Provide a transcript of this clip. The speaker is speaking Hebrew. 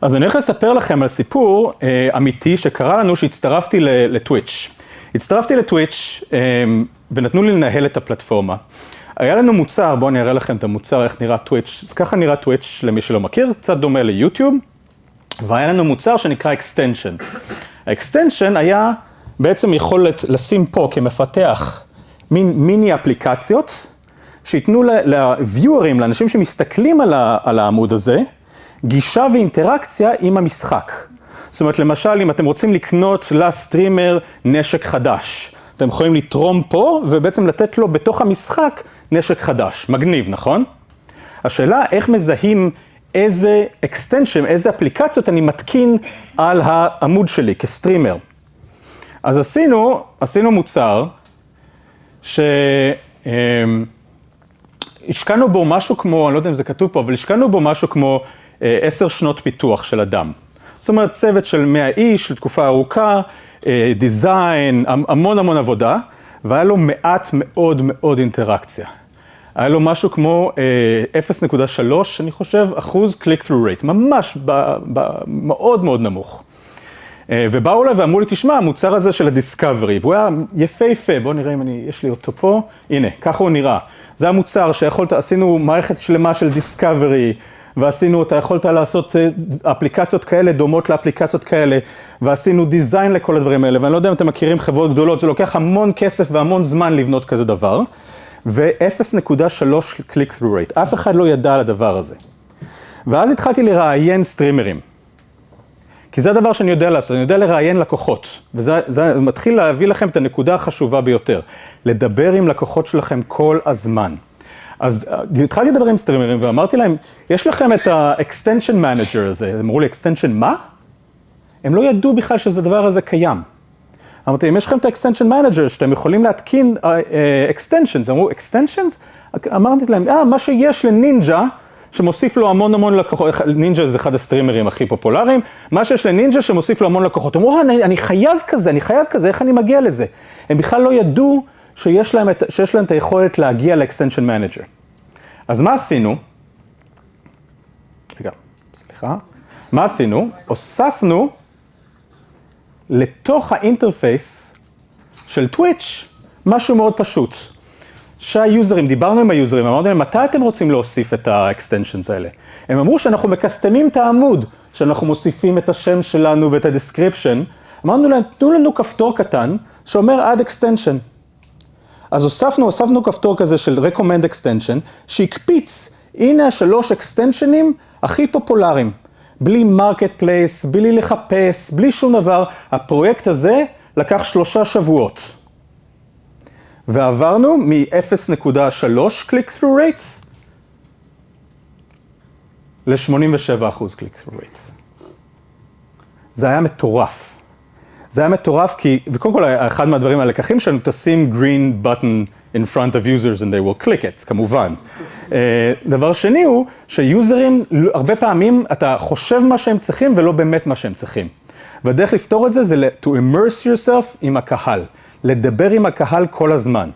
אז אני הולך לספר לכם על סיפור אמיתי שקרה לנו שהצטרפתי לטוויץ'. הצטרפתי לטוויץ' ונתנו לי לנהל את הפלטפורמה. היה לנו מוצר, בואו אני אראה לכם את המוצר, איך נראה טוויץ'. אז ככה נראה טוויץ' למי שלא מכיר, קצת דומה ליוטיוב. והיה לנו מוצר שנקרא אקסטנשן. האקסטנשן היה בעצם יכולת לשים פה כמפתח מיני אפליקציות, שיתנו לוויוארים, לאנשים שמסתכלים על העמוד הזה, גישה ואינטראקציה עם המשחק. זאת אומרת, למשל, אם אתם רוצים לקנות לסטרימר נשק חדש, אתם יכולים לתרום פה ובעצם לתת לו בתוך המשחק נשק חדש. מגניב, נכון? השאלה, איך מזהים איזה extension, איזה אפליקציות אני מתקין על העמוד שלי כסטרימר. אז עשינו מוצר השקענו בו משהו כמו, אני לא יודע אם זה כתוב פה, אבל השקענו בו משהו כמו 10 שנות פיתוח של אדם. זאת אומרת, צוות של 100 איש, לתקופה ארוכה, דיזיין, המון עבודה, והיה לו מעט מאוד אינטראקציה. היה לו משהו כמו 0.3, אני חושב, אחוז click-through rate, ממש מאוד נמוך. ובאו אליי ואמרו לי, תשמע, המוצר הזה של הדיסקאברי, והוא היה יפה, בואו נראה אם יש לי אותו פה, הנה, ככה הוא נראה. זה המוצר עשינו מערכת שלמה של דיסקאברי, ועשינו אותה, יכולת לעשות אפליקציות כאלה, דומות לאפליקציות כאלה, ועשינו דיזיין לכל הדברים האלה, ואני לא יודע אם אתם מכירים חברות גדולות, זה לוקח המון כסף והמון זמן לבנות כזה דבר, ו-0.3 click-through rate, אף אחד לא ידע על הדבר הזה. ואז התחלתי לראיין סטרימרים. כי זה הדבר שאני יודע לעשות, אני יודע לראיין לקוחות, וזה מתחיל להביא לכם את הנקודה החשובה ביותר, לדבר עם לקוחות שלכם כל הזמן. אז התחלתי לדבר עם סטרימרים ואמרתי להם, יש לכם את ה-extension manager הזה, הם אמרו לי, extension מה? הם לא ידעו בכלל שזה הדבר הזה קיים. אמרתי, אם יש לכם את ה-extension manager שאתם יכולים להתקין extensions, אמרו, extensions? אמרתי להם, מה שיש לנינג'ה, שמוסיף לו המון לקוחות, נינג'ה זה אחד הסטרימרים הכי פופולריים, מה שיש לנינג'ה שמוסיף לו המון לקוחות, אמרו, אני חייב כזה, איך אני מגיע לזה? הם בכלל לא ידעו שיש להם את היכולת להגיע ל-extension manager. אז מה עשינו? מה עשינו? הוספנו לתוך האינטרפייס של טוויץ' משהו מאוד פשוט. שהיוזרים, דיברנו עם היוזרים, אמרנו להם, מתי אתם רוצים להוסיף את ה-extensions האלה? הם אמרו שאנחנו מקסטמים את העמוד, שאנחנו מוסיפים את השם שלנו ואת ה-description. אמרנו להם, תנו לנו כפתור קטן שאומר add extension. אז הוספנו כפתור כזה של recommend extension, שהקפיץ, הנה 3 extension'ים הכי פופולריים. בלי marketplace, בלי לחפש, בלי שום דבר. הפרויקט הזה לקח 3 שבועות. ועברנו מ-0.3 click-through rate ל-87% click-through rate. זה היה מטורף. וקודם כל, אחד מהדברים הלקחים שלנו, תשים green button in front of users and they will click it, כמובן. דבר שני הוא שיוזרים, הרבה פעמים אתה חושב מה שהם צריכים ולא באמת מה שהם צריכים. והדרך לפתור את זה to immerse yourself עם הקהל. לדבר עם הקהל כל הזמן.